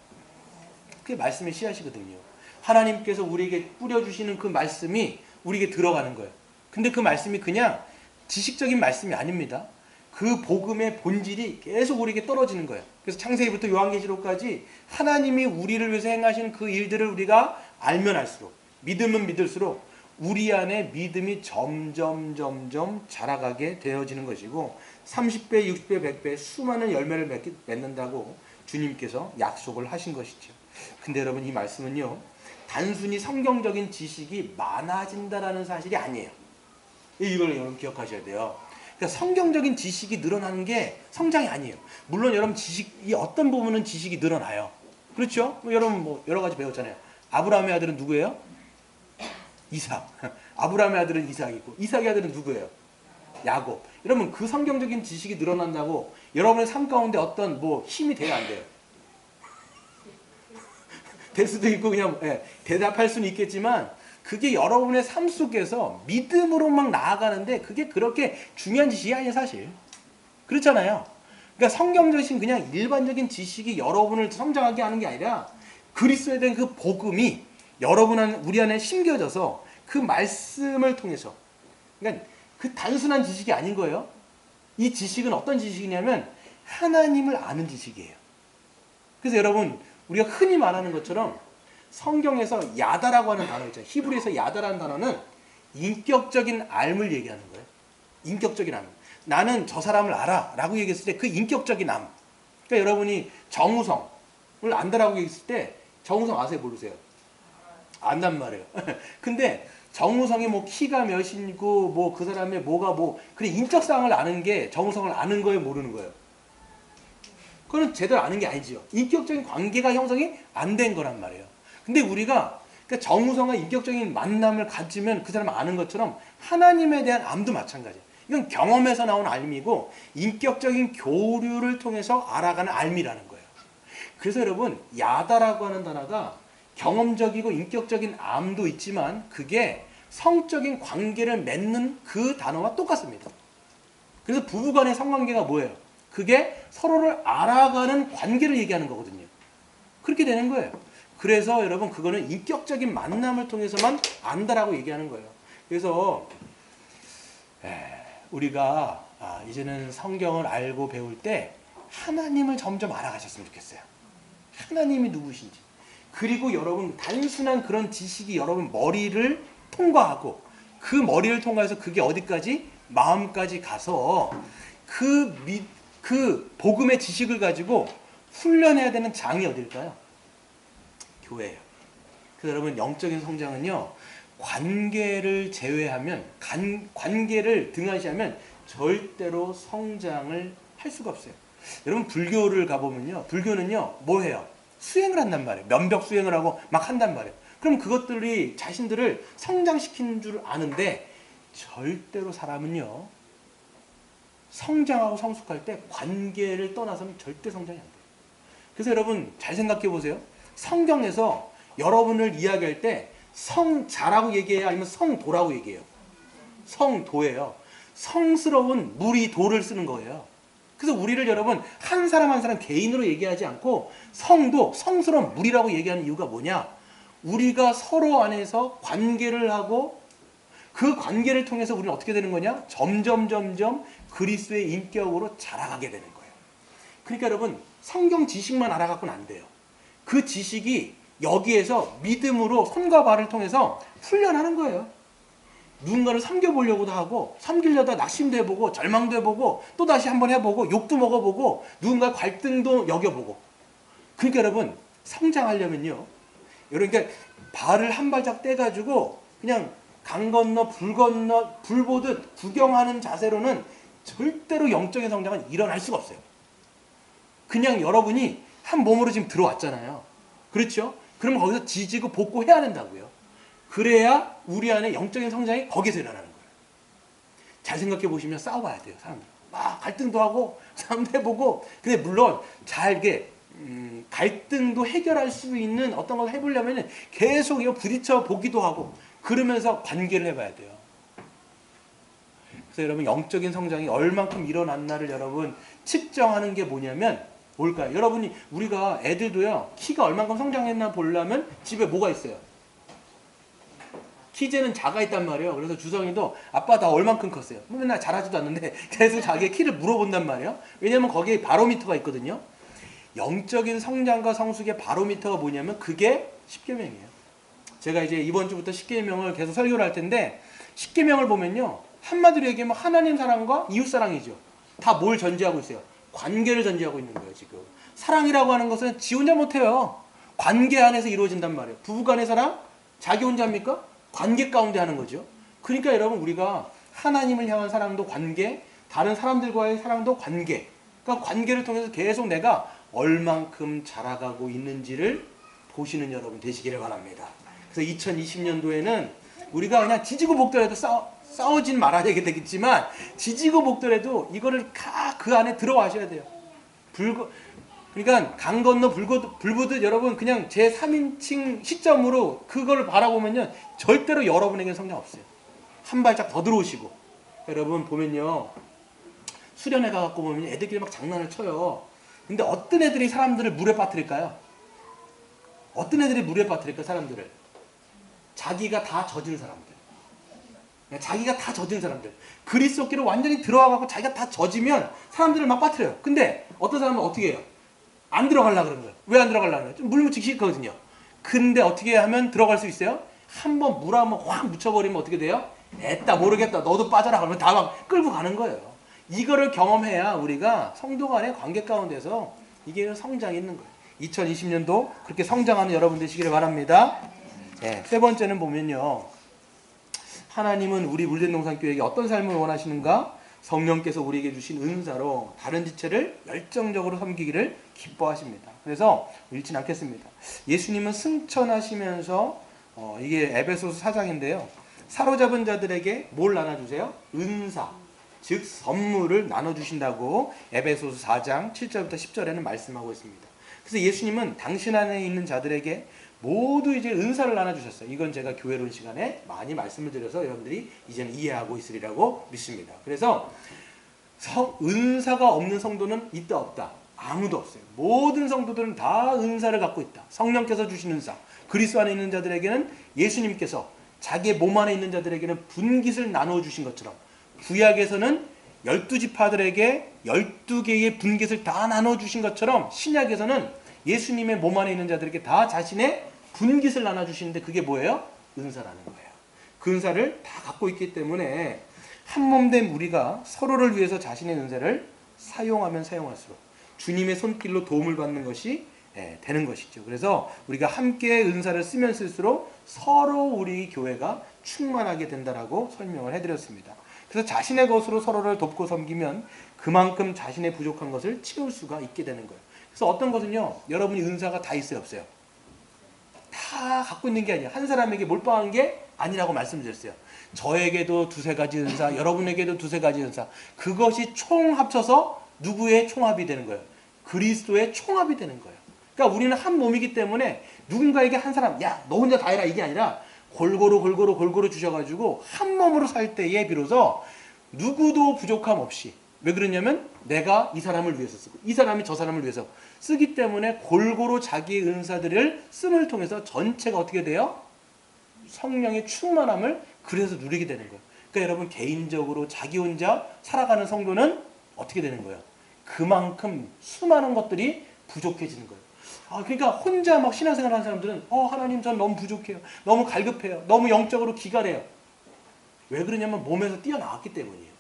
그게 말씀의 씨앗이거든요. 하나님께서 우리에게 뿌려주시는 그 말씀이 우리에게 들어가는 거예요. 근데 그 말씀이 그냥 지식적인 말씀이 아닙니다. 그 복음의 본질이 계속 우리에게 떨어지는 거예요. 그래서 창세기부터 요한계시록까지 하나님이 우리를 위해서 행하신 그 일들을 우리가 알면 알수록, 믿으면 믿을수록 우리 안에 믿음이 점점 자라가게 되어지는 것이고 30배, 60배, 100배 수많은 열매를 맺는다고 주님께서 약속을 하신 것이죠. 근데 여러분 이 말씀은요, 단순히 성경적인 지식이 많아진다라는 사실이 아니에요. 이걸 여러분 기억하셔야 돼요. 그러니까 성경적인 지식이 늘어나는 게 성장이 아니에요. 물론 여러분 지식이 어떤 부분은 지식이 늘어나요. 그렇죠? 여러분 뭐 여러 가지 배웠잖아요. 아브라함의 아들은 누구예요? 이삭. 아브라함의 아들은 이삭이고, 이삭의 아들은 누구예요? 야곱. 여러분 그 성경적인 지식이 늘어난다고 여러분의 삶 가운데 어떤 뭐 힘이 돼야 안 돼요. 될 수도 있고 그냥 대답할 수는 있겠지만 그게 여러분의 삶 속에서 믿음으로 막 나아가는데 그게 그렇게 중요한 지식이 아니에요, 사실. 그렇잖아요. 그러니까 성경적인 그냥 일반적인 지식이 여러분을 성장하게 하는 게 아니라 그리스도에 대한 그 복음이 우리 안에 심겨져서 그 말씀을 통해서, 그러니까 그 단순한 지식이 아닌 거예요. 이 지식은 어떤 지식이냐면 하나님을 아는 지식이에요. 그래서 여러분 우리가 흔히 말하는 것처럼 성경에서 야다라고 하는 단어 있잖아요. 히브리에서 야다라는 단어는 인격적인 알을 얘기하는 거예요. 인격적인 알. 나는 저 사람을 알아 라고 얘기했을 때 그 인격적인 암. 그러니까 여러분이 정우성을 안다라고 얘기했을 때 정우성 아세요? 모르세요? 안단 말이에요. 근데 정우성이 뭐 키가 몇이고 뭐 그 사람의 뭐가 그래 인적사항을 아는 게 정우성을 아는 거예요? 모르는 거예요? 그건 제대로 아는 게 아니지요. 인격적인 관계가 형성이 안 된 거란 말이에요. 근데 우리가 그러니까 정우성과 인격적인 만남을 가지면 그 사람을 아는 것처럼 하나님에 대한 암도 마찬가지예요. 이건 경험에서 나온 알미고 인격적인 교류를 통해서 알아가는 알미라는 거예요. 그래서 여러분 야다라고 하는 단어가 경험적이고 인격적인 암도 있지만 그게 성적인 관계를 맺는 그 단어와 똑같습니다. 그래서 부부간의 성관계가 뭐예요? 그게 서로를 알아가는 관계를 얘기하는 거거든요. 그렇게 되는 거예요. 그래서 여러분 그거는 인격적인 만남을 통해서만 안다라고 얘기하는 거예요. 그래서 우리가 이제는 성경을 알고 배울 때 하나님을 점점 알아가셨으면 좋겠어요. 하나님이 누구신지. 그리고 여러분 단순한 그런 지식이 여러분 머리를 통과하고 그 머리를 통과해서 그게 어디까지? 마음까지 가서 그 복음의 지식을 가지고 훈련해야 되는 장이 어딜까요? 교회예요. 그래서 여러분 영적인 성장은요, 관계를 제외하면, 관계를 등한시하면 절대로 성장을 할 수가 없어요. 여러분 불교를 가보면요, 불교는요 뭐 해요? 수행을 한단 말이에요. 면벽 수행을 하고 막 한단 말이에요. 그럼 그것들이 자신들을 성장시키는 줄 아는데 절대로 사람은요 성장하고 성숙할 때 관계를 떠나서는 절대 성장이 안 돼요. 그래서 여러분 잘 생각해 보세요. 성경에서 여러분을 이야기할 때 성자라고 얘기해요? 아니면 성도라고 얘기해요? 성도예요. 성스러운 물이 도를 쓰는 거예요. 그래서 우리를 여러분 한 사람 한 사람 개인으로 얘기하지 않고 성도, 성스러운 물이라고 얘기하는 이유가 뭐냐? 우리가 서로 안에서 관계를 하고 그 관계를 통해서 우리는 어떻게 되는 거냐? 점점 그리스도의 인격으로 자라가게 되는 거예요. 그러니까 여러분 성경 지식만 알아갖고는 안 돼요. 그 지식이 여기에서 믿음으로 손과 발을 통해서 훈련하는 거예요. 누군가를 섬겨보려고도 하고 섬기려다 낙심도 해보고 절망도 해보고 또다시 한번 해보고 욕도 먹어보고 누군가 갈등도 여겨보고. 그러니까 여러분 성장하려면요 그러니까 발을 한 발짝 떼가지고 그냥 강 건너 불 건너 불 보듯 구경하는 자세로는 절대로 영적인 성장은 일어날 수가 없어요. 그냥 여러분이 한 몸으로 지금 들어왔잖아요. 그렇죠? 그럼 거기서 지지고 볶고 해야 된다고요. 그래야 우리 안에 영적인 성장이 거기서 일어나는 거예요. 잘 생각해 보시면 싸워봐야 돼요. 사람들 막 갈등도 하고 싸움도 해보고. 근데 물론 잘 이게 갈등도 해결할 수 있는 어떤 걸 해보려면 계속 이거 부딪혀 보기도 하고 그러면서 관계를 해봐야 돼요. 그래서 여러분 영적인 성장이 얼만큼 일어났나를 여러분 측정하는 게 뭐냐면 뭘까요? 여러분이 우리가 애들도요 키가 얼만큼 성장했나 보려면 집에 뭐가 있어요? 키재는 자가 있단 말이에요. 그래서 주성이도 아빠 나 얼만큼 컸어요? 맨날 잘하지도 않는데 계속 자기의 키를 물어본단 말이에요. 왜냐면 거기에 바로미터가 있거든요. 영적인 성장과 성숙의 바로미터가 뭐냐면 그게 십계명이에요. 제가 이제 이번 주부터 십계명을 계속 설교를 할 텐데 십계명을 보면요 한마디로 얘기하면 하나님 사랑과 이웃 사랑이죠. 다 뭘 전제하고 있어요? 관계를 전제하고 있는 거예요. 지금 사랑이라고 하는 것은 지 혼자 못해요. 관계 안에서 이루어진단 말이에요. 부부간의 사랑 자기 혼자 합니까? 관계 가운데 하는 거죠. 그러니까 여러분 우리가 하나님을 향한 사랑도 관계, 다른 사람들과의 사랑도 관계. 그러니까 관계를 통해서 계속 내가 얼만큼 자라가고 있는지를 보시는 여러분 되시기를 바랍니다. 그래서 2020년도에는 우리가 그냥 지지고 볶더라도 싸우진 말아야 되겠지만 지지고 볶더라도 이거를 그 안에 들어와셔야 돼요. 그러니까 강 건너 불 보듯 여러분 그냥 제 3인칭 시점으로 그걸 바라보면요 절대로 여러분에게 성장 없어요. 한 발짝 더 들어오시고 여러분 보면요 수련회 가갖고 보면 애들끼리 막 장난을 쳐요. 근데 어떤 애들이 사람들을 물에 빠뜨릴까요? 어떤 애들이 물에 빠뜨릴까 사람들을? 자기가 다 젖은 사람들. 자기가 다 젖은 사람들. 그리스도께로 완전히 들어와갖고 자기가 다 젖으면 사람들을 막 빠뜨려요. 근데 어떤 사람은 어떻게 해요? 안 들어가려고 그러는 거예요. 왜 안 들어가려고 그래요? 좀 물 묻히기 싫거든요. 근데 어떻게 하면 들어갈 수 있어요? 한번 물 한번 확 묻혀버리면 어떻게 돼요? 됐다 모르겠다 너도 빠져라 그러면 다 막 끌고 가는 거예요. 이거를 경험해야 우리가 성도 간의 관계 가운데서 이게 성장이 있는 거예요. 2020년도 그렇게 성장하는 여러분 되시기를 바랍니다. 네, 세 번째는 보면요. 하나님은 우리 물된동산교회에게 어떤 삶을 원하시는가? 성령께서 우리에게 주신 은사로 다른 지체를 열정적으로 섬기기를 기뻐하십니다. 그래서 읽진 않겠습니다. 예수님은 승천하시면서 이게 에베소서 4장인데요. 사로잡은 자들에게 뭘 나눠주세요? 은사, 즉 선물을 나눠주신다고 에베소서 4장 7절부터 10절에는 말씀하고 있습니다. 그래서 예수님은 당신 안에 있는 자들에게 모두 이제 은사를 나눠주셨어요. 이건 제가 교회론 시간에 많이 말씀을 드려서 여러분들이 이제는 이해하고 있으리라고 믿습니다. 그래서 은사가 없는 성도는 있다 없다? 아무도 없어요. 모든 성도들은 다 은사를 갖고 있다. 성령께서 주신 은사. 그리스도 안에 있는 자들에게는 예수님께서 자기의 몸 안에 있는 자들에게는 분깃을 나눠주신 것처럼 구약에서는 12지파들에게 12개의 분깃을 다 나눠주신 것처럼 신약에서는 예수님의 몸 안에 있는 자들에게 다 자신의 분깃을 나눠주시는데 그게 뭐예요? 은사라는 거예요. 그 은사를 다 갖고 있기 때문에 한 몸된 우리가 서로를 위해서 자신의 은사를 사용하면 사용할수록 주님의 손길로 도움을 받는 것이 되는 것이죠. 그래서 우리가 함께 은사를 쓰면 쓸수록 서로 우리 교회가 충만하게 된다라고 설명을 해드렸습니다. 그래서 자신의 것으로 서로를 돕고 섬기면 그만큼 자신의 부족한 것을 채울 수가 있게 되는 거예요. 그래서 어떤 것은요, 여러분이 은사가 다 있어요, 없어요? 다 갖고 있는 게 아니에요. 한 사람에게 몰빵한 게 아니라고 말씀드렸어요. 저에게도 두세 가지 은사, 여러분에게도 두세 가지 은사. 그것이 총 합쳐서 누구의 총합이 되는 거예요? 그리스도의 총합이 되는 거예요. 그러니까 우리는 한 몸이기 때문에 누군가에게 한 사람, 야, 너 혼자 다 해라 이게 아니라 골고루 주셔가지고 한 몸으로 살 때에 비로소 누구도 부족함 없이, 왜 그러냐면 내가 이 사람을 위해서 쓰고 이 사람이 저 사람을 위해서 쓰기 때문에 골고루 자기의 은사들을 씀을 통해서 전체가 어떻게 돼요? 성령의 충만함을 그래서 누리게 되는 거예요. 그러니까 여러분 개인적으로 자기 혼자 살아가는 성도는 어떻게 되는 거예요? 그만큼 수많은 것들이 부족해지는 거예요. 그러니까 혼자 막 신앙생활 하는 사람들은 하나님 전 너무 부족해요. 너무 갈급해요. 너무 영적으로 기갈해요. 왜 그러냐면 몸에서 뛰어나왔기 때문이에요.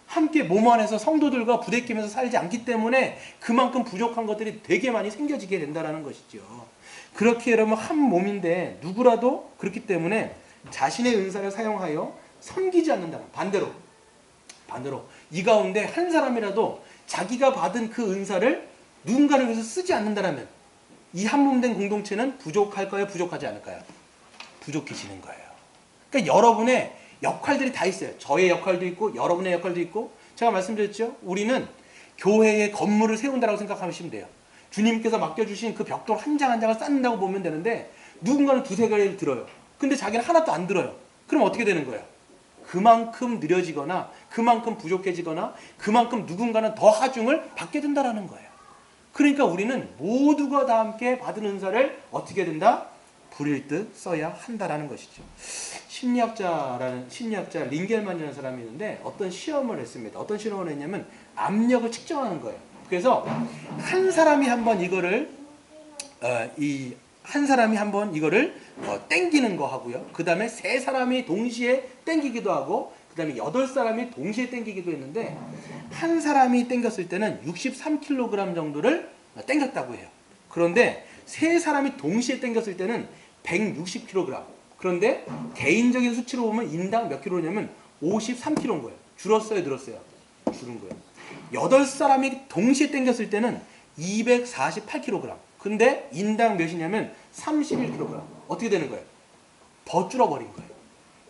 함께 몸 안에서 성도들과 부대끼면서 살지 않기 때문에 그만큼 부족한 것들이 되게 많이 생겨지게 된다는 것이죠. 그렇게 여러분 한 몸인데 누구라도 그렇기 때문에 자신의 은사를 사용하여 섬기지 않는다. 반대로 이 가운데 한 사람이라도 자기가 받은 그 은사를 누군가를 위해서 쓰지 않는다면 이 한 몸 된 공동체는 부족할까요? 부족하지 않을까요? 부족해지는 거예요. 그러니까 여러분의 역할들이 다 있어요. 저의 역할도 있고 여러분의 역할도 있고, 제가 말씀드렸죠. 우리는 교회의 건물을 세운다고 생각하시면 돼요. 주님께서 맡겨주신 그 벽돌 한 장 한 장을 쌓는다고 보면 되는데 누군가는 두세 개를 들어요. 근데 자기는 하나도 안 들어요. 그럼 어떻게 되는 거예요? 그만큼 느려지거나 그만큼 부족해지거나 그만큼 누군가는 더 하중을 받게 된다는 거예요. 그러니까 우리는 모두가 다 함께 받은 은사를 어떻게 된다? 부릴 듯 써야 한다라는 것이죠. 심리학자 링겔만이라는 사람이 있는데 어떤 시험을 했습니다. 어떤 시험을 했냐면 압력을 측정하는 거예요. 그래서 한 사람이 한번 이거를 땡기는 거 하고요. 그 다음에 세 사람이 동시에 땡기기도 하고, 그 다음에 8사람이 동시에 땡기기도 했는데, 한 사람이 땡겼을 때는 63kg 정도를 땡겼다고 해요. 그런데 세 사람이 동시에 땡겼을 때는 160kg. 그런데 개인적인 수치로 보면 인당 몇 킬로냐면 53kg인 거예요. 줄었어요, 늘었어요? 줄은 거예요. 8사람이 동시에 땡겼을 때는 248kg. 근데 인당 몇이냐면 31kg. 어떻게 되는 거예요? 더 줄어버린 거예요.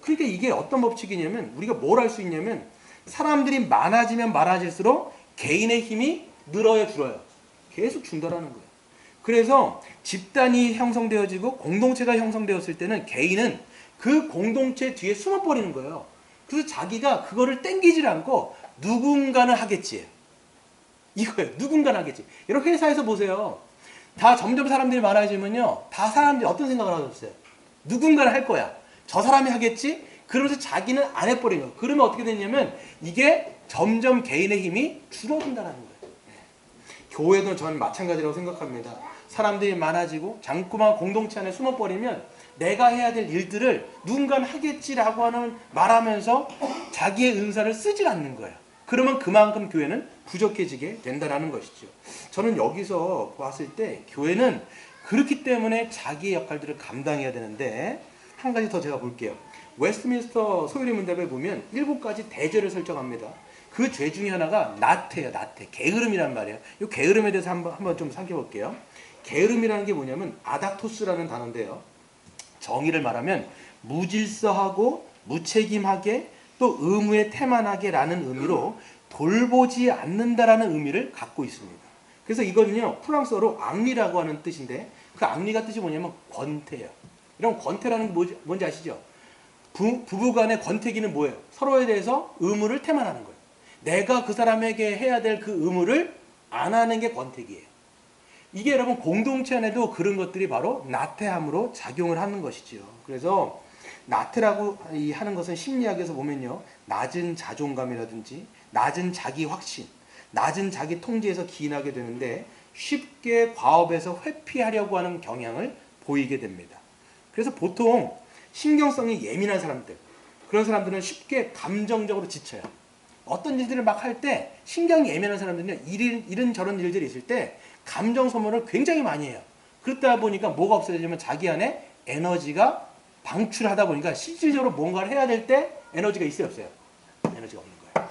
그러니까 이게 어떤 법칙이냐면, 우리가 뭘 할 수 있냐면, 사람들이 많아지면 많아질수록 개인의 힘이 늘어요, 줄어요? 계속 준다라는 거예요. 그래서 집단이 형성되어지고 공동체가 형성되었을 때는 개인은 그 공동체 뒤에 숨어버리는 거예요. 그래서 자기가 그거를 땡기질 않고 누군가는 하겠지. 이거예요. 누군가는 하겠지. 여러분 회사에서 보세요. 다 점점 사람들이 많아지면요, 다 사람들이 어떤 생각을 하고 있어요? 누군가는 할 거야. 저 사람이 하겠지? 그러면서 자기는 안 해버린 거예요. 그러면 어떻게 되냐면 이게 점점 개인의 힘이 줄어든다는 거예요. 교회도 저는 마찬가지라고 생각합니다. 사람들이 많아지고 자꾸만 공동체 안에 숨어버리면 내가 해야 될 일들을 누군가는 하겠지라고 말하면서 자기의 은사를 쓰질 않는 거예요. 그러면 그만큼 교회는 부족해지게 된다는 것이죠. 저는 여기서 봤을 때 교회는 그렇기 때문에 자기의 역할들을 감당해야 되는데, 한 가지 더 제가 볼게요. 웨스트민스터 소유리 문답에 보면 7가지 대죄를 설정합니다. 그 죄 중에 하나가 나태예요. 나태. 게으름이란 말이에요. 이 게으름에 대해서 한번 좀 살펴볼게요. 게으름이라는 게 뭐냐면 아닥토스라는 단어인데요. 정의를 말하면 무질서하고 무책임하게 또 의무에 태만하게라는 의미로 돌보지 않는다라는 의미를 갖고 있습니다. 그래서 이거는요, 프랑스어로 앙리라고 하는 뜻인데, 그 앙리가 뜻이 뭐냐면 권태예요. 이런 권태라는 게 뭔지 아시죠? 부부간의 권태기는 뭐예요? 서로에 대해서 의무를 태만하는 거예요. 내가 그 사람에게 해야 될 그 의무를 안 하는 게 권태기예요. 이게 여러분 공동체 안에도 그런 것들이 바로 나태함으로 작용을 하는 것이지요. 그래서 나태라고 하는 것은 심리학에서 보면요, 낮은 자존감이라든지 낮은 자기 확신, 낮은 자기 통제에서 기인하게 되는데 쉽게 과업에서 회피하려고 하는 경향을 보이게 됩니다. 그래서 보통 신경성이 예민한 사람들, 그런 사람들은 쉽게 감정적으로 지쳐요. 어떤 일들을 막 할 때 신경이 예민한 사람들은요, 이런저런 일들이 있을 때 감정 소모를 굉장히 많이 해요. 그러다 보니까 뭐가 없어지냐면 자기 안에 에너지가 방출하다 보니까 실질적으로 뭔가를 해야 될 때 에너지가 있어요, 없어요? 에너지가 없는 거예요.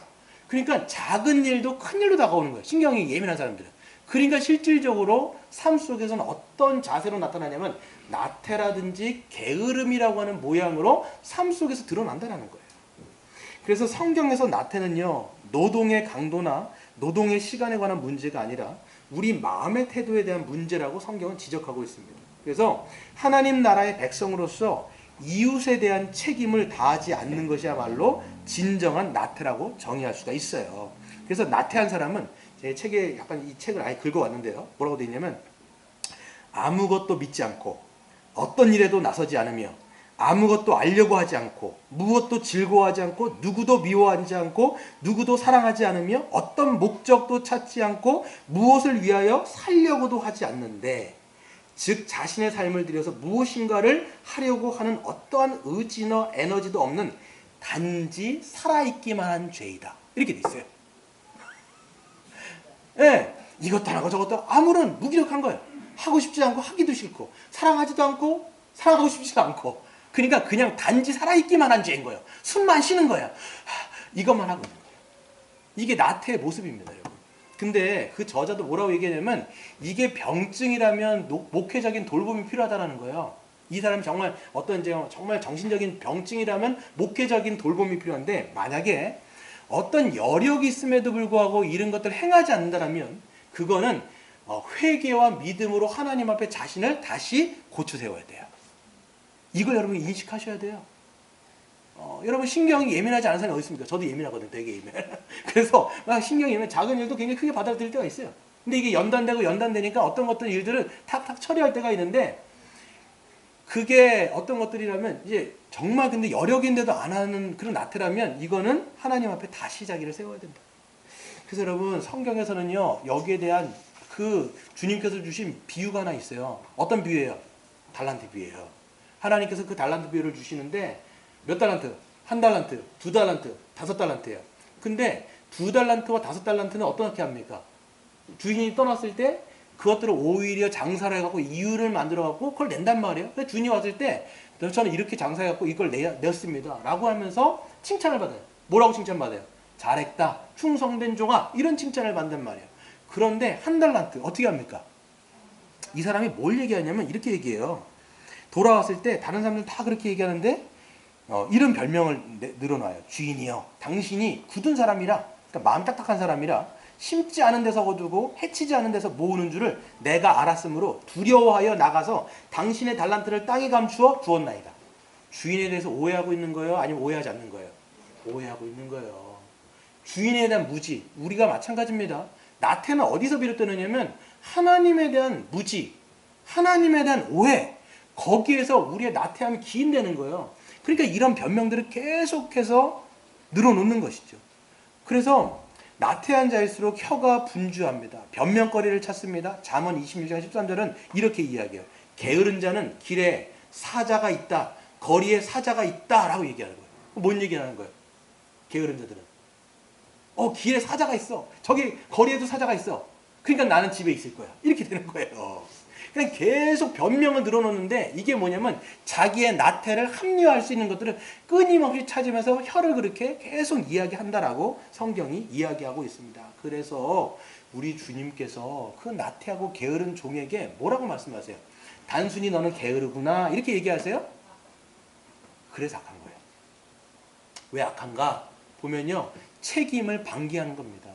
그러니까 작은 일도 큰 일로 다가오는 거예요. 신경이 예민한 사람들은. 그러니까 실질적으로 삶 속에서는 어떤 자세로 나타나냐면 나태라든지 게으름이라고 하는 모양으로 삶 속에서 드러난다는 거예요. 그래서 성경에서 나태는요, 노동의 강도나 노동의 시간에 관한 문제가 아니라 우리 마음의 태도에 대한 문제라고 성경은 지적하고 있습니다. 그래서 하나님 나라의 백성으로서 이웃에 대한 책임을 다하지 않는 것이야말로 진정한 나태라고 정의할 수가 있어요. 그래서 나태한 사람은, 제 책에 약간 이 책을 아예 긁어왔는데요, 뭐라고 되어 있냐면, 아무것도 믿지 않고 어떤 일에도 나서지 않으며 아무것도 알려고 하지 않고 무엇도 즐거워하지 않고 누구도 미워하지 않고 누구도 사랑하지 않으며 어떤 목적도 찾지 않고 무엇을 위하여 살려고도 하지 않는데, 즉 자신의 삶을 들여서 무엇인가를 하려고 하는 어떠한 의지나 에너지도 없는 단지 살아있기만 한 죄이다. 이렇게 돼 있어요. 네, 이것도 안 하고 저것도 아무런 무기력한 거예요. 하고 싶지 않고 하기도 싫고 사랑하지도 않고 사랑하고 싶지도 않고 그러니까 그냥 단지 살아있기만 한 죄인 거예요. 숨만 쉬는 거야. 이것만 하고 있는 거예요. 이게 나태의 모습입니다, 여러분. 근데 그 저자도 뭐라고 얘기하냐면 이게 병증이라면 목회적인 돌봄이 필요하다는 거예요. 이 사람이 정말 어떤 정말 정신적인 병증이라면 목회적인 돌봄이 필요한데 만약에 어떤 여력이 있음에도 불구하고 이런 것들을 행하지 않는다면 그거는 회개와 믿음으로 하나님 앞에 자신을 다시 고쳐 세워야 돼요. 이걸 여러분 인식하셔야 돼요. 여러분 신경이 예민하지 않은 사람이 어디 있습니까? 저도 예민하거든요. 되게 예민해. 그래서 막 신경이 예민해. 작은 일도 굉장히 크게 받아들일 때가 있어요. 근데 이게 연단되니까 어떤 것들 일들을 탁탁 처리할 때가 있는데 그게 어떤 것들이라면 이제 정말 근데 여력인데도 안 하는 그런 나태라면 이거는 하나님 앞에 다시 자기를 세워야 된다. 그래서 여러분 성경에서는요 여기에 대한 그 주님께서 주신 비유가 하나 있어요. 어떤 비유예요? 달란트 비유예요. 하나님께서 그 달란트 비유를 주시는데 몇 달란트? 1달란트, 2달란트, 5달란트예요. 근데 2달란트와 5달란트는 어떻게 합니까? 주인이 떠났을 때 그것들을 오히려 장사를 해갖고 이유를 만들어갖고 그걸 낸단 말이에요. 근데 주인이 왔을 때 저는 이렇게 장사해갖고 이걸 냈습니다. 라고 하면서 칭찬을 받아요. 뭐라고 칭찬받아요? 잘했다, 충성된 종아, 이런 칭찬을 받는 말이에요. 그런데 1달란트 어떻게 합니까? 이 사람이 뭘 얘기하냐면 이렇게 얘기해요. 돌아왔을 때 다른 사람들 다 그렇게 얘기하는데 이런 별명을 늘어놔요. 주인이여, 당신이 굳은 사람이라, 그러니까 마음 딱딱한 사람이라 심지 않은 데서 거두고 해치지 않은 데서 모으는 줄을 내가 알았으므로 두려워하여 나가서 당신의 달란트를 땅에 감추어 주었나이다. 주인에 대해서 오해하고 있는 거예요? 아니면 오해하지 않는 거예요? 오해하고 있는 거예요. 주인에 대한 무지, 우리가 마찬가지입니다. 나태는 어디서 비롯되느냐면 하나님에 대한 무지, 하나님에 대한 오해, 거기에서 우리의 나태함이 기인되는 거예요. 그러니까 이런 변명들을 계속해서 늘어놓는 것이죠. 그래서 나태한 자일수록 혀가 분주합니다. 변명거리를 찾습니다. 잠언 26장 13절은 이렇게 이야기해요. 게으른 자는 길에 사자가 있다, 거리에 사자가 있다 라고 얘기하는 거예요. 뭔 얘기하는 거예요? 게으른 자들은 길에 사자가 있어, 저기 거리에도 사자가 있어, 그러니까 나는 집에 있을 거야, 이렇게 되는 거예요. 그냥 계속 변명을 늘어놓는데 이게 뭐냐면 자기의 나태를 합리화할 수 있는 것들을 끊임없이 찾으면서 혀를 그렇게 계속 이야기한다라고 성경이 이야기하고 있습니다. 그래서 우리 주님께서 그 나태하고 게으른 종에게 뭐라고 말씀하세요? 단순히 너는 게으르구나 이렇게 얘기하세요? 그래서 악한 거예요. 왜 악한가? 보면요, 책임을 방기하는 겁니다.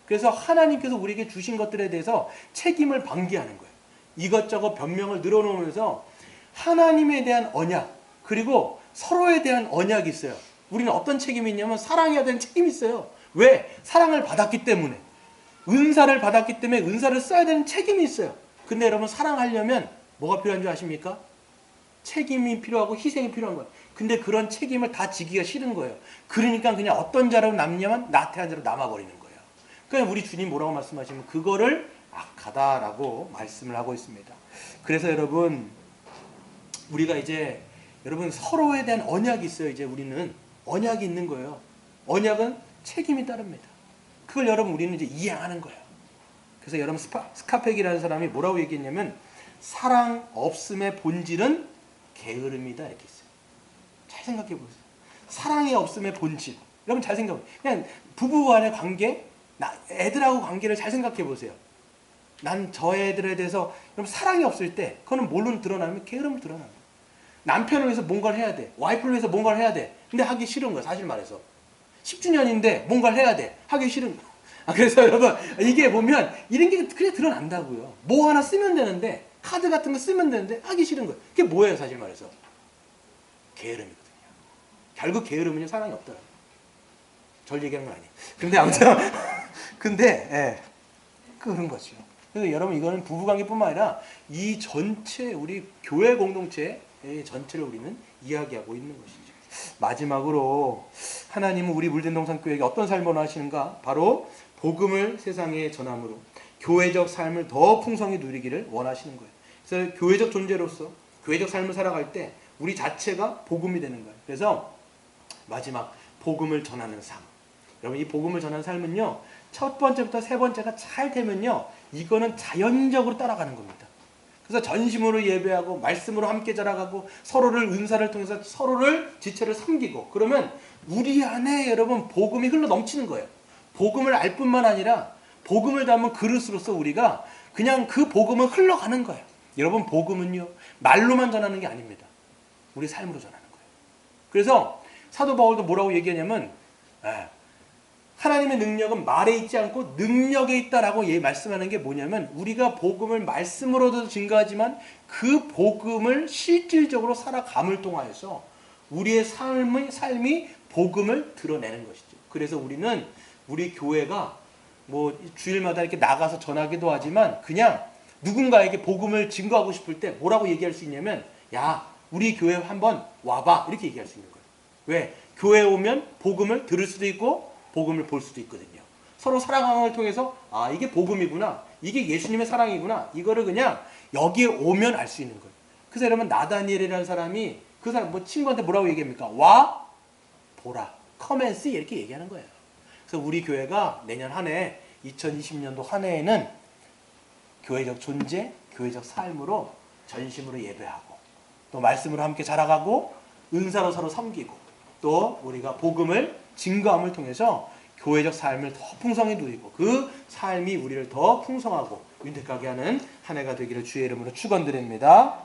그래서 하나님께서 우리에게 주신 것들에 대해서 책임을 방기하는 거예요. 이것저것 변명을 늘어놓으면서 하나님에 대한 언약, 그리고 서로에 대한 언약이 있어요. 우리는 어떤 책임이 있냐면 사랑해야 되는 책임이 있어요. 왜? 사랑을 받았기 때문에, 은사를 받았기 때문에 은사를 써야 되는 책임이 있어요. 근데 여러분 사랑하려면 뭐가 필요한 줄 아십니까? 책임이 필요하고 희생이 필요한 거예요. 근데 그런 책임을 다 지기가 싫은 거예요. 그러니까 그냥 어떤 자로 남냐면 나태한 자로 남아버리는 거예요. 그러니까 우리 주님 뭐라고 말씀하시면 그거를 악하다라고 말씀을 하고 있습니다. 그래서 여러분 우리가 이제 여러분 서로에 대한 언약이 있어요. 이제 우리는 언약이 있는 거예요. 언약은 책임이 따릅니다. 그걸 여러분 우리는 이제 이해하는 거예요. 그래서 여러분 스카펙이라는 사람이 뭐라고 얘기했냐면 사랑 없음의 본질은 게으름이다 이렇게 했어요. 잘 생각해 보세요. 사랑이 없음의 본질. 여러분 잘 생각해 보세요. 그냥 부부 간의 관계, 애들하고 관계를 잘 생각해 보세요. 난 저 애들에 대해서 여러분 사랑이 없을 때 그거는 뭘로 드러나면 게으름을 드러납니다. 남편을 위해서 뭔가를 해야 돼. 와이프를 위해서 뭔가를 해야 돼. 근데 하기 싫은 거야. 사실 말해서 10주년인데 뭔가를 해야 돼. 하기 싫은 거야. 그래서 여러분 이게 보면 이런 게 그냥 드러난다고요. 뭐 하나 쓰면 되는데, 카드 같은 거 쓰면 되는데 하기 싫은 거예요. 그게 뭐예요? 사실 말해서 게으름이거든요. 결국 게으름은요 사랑이 없더라고요. 절 얘기하는 건 아니에요. 근데 아무튼 근데 그런 거죠. 그래서 여러분 이거는 부부관계뿐만 아니라 이 전체 우리 교회 공동체의 전체를 우리는 이야기하고 있는 것이죠. 마지막으로 하나님은 우리 물된동산교회에게 어떤 삶을 원하시는가? 바로 복음을 세상에 전함으로 교회적 삶을 더 풍성히 누리기를 원하시는 거예요. 그래서 교회적 존재로서 교회적 삶을 살아갈 때 우리 자체가 복음이 되는 거예요. 그래서 마지막 복음을 전하는 삶. 여러분 이 복음을 전하는 삶은요 첫 번째부터 세 번째가 잘 되면요, 이거는 자연적으로 따라가는 겁니다. 그래서 전심으로 예배하고 말씀으로 함께 자라가고 서로를 은사를 통해서 서로를 지체를 섬기고 그러면 우리 안에 여러분 복음이 흘러 넘치는 거예요. 복음을 알 뿐만 아니라 복음을 담은 그릇으로서 우리가 그냥 그 복음은 흘러가는 거예요. 여러분 복음은요 말로만 전하는 게 아닙니다. 우리 삶으로 전하는 거예요. 그래서 사도 바울도 뭐라고 얘기하냐면 하나님의 능력은 말에 있지 않고 능력에 있다라고 말씀하는 게 뭐냐면 우리가 복음을 말씀으로도 증거하지만 그 복음을 실질적으로 살아감을 통하여서 우리의 삶이 복음을 드러내는 것이죠. 그래서 우리는 우리 교회가 뭐 주일마다 이렇게 나가서 전하기도 하지만 그냥 누군가에게 복음을 증거하고 싶을 때 뭐라고 얘기할 수 있냐면 야 우리 교회 한번 와봐 이렇게 얘기할 수 있는 거예요. 왜? 교회에 오면 복음을 들을 수도 있고 복음을 볼 수도 있거든요. 서로 사랑함을 통해서 아 이게 복음이구나, 이게 예수님의 사랑이구나, 이거를 그냥 여기에 오면 알 수 있는 거예요. 그래서 여러분 나다니엘이라는 사람이 그 사람 뭐 친구한테 뭐라고 얘기합니까? 와 보라, come and see 이렇게 얘기하는 거예요. 그래서 우리 교회가 내년 한 해 2020년도 한 해에는 교회적 존재, 교회적 삶으로 전심으로 예배하고 또 말씀으로 함께 자라가고 은사로 서로 섬기고 또 우리가 복음을 증거함을 통해서 교회적 삶을 더 풍성히 누리고 그 삶이 우리를 더 풍성하고 윤택하게 하는 한 해가 되기를 주의 이름으로 축원드립니다.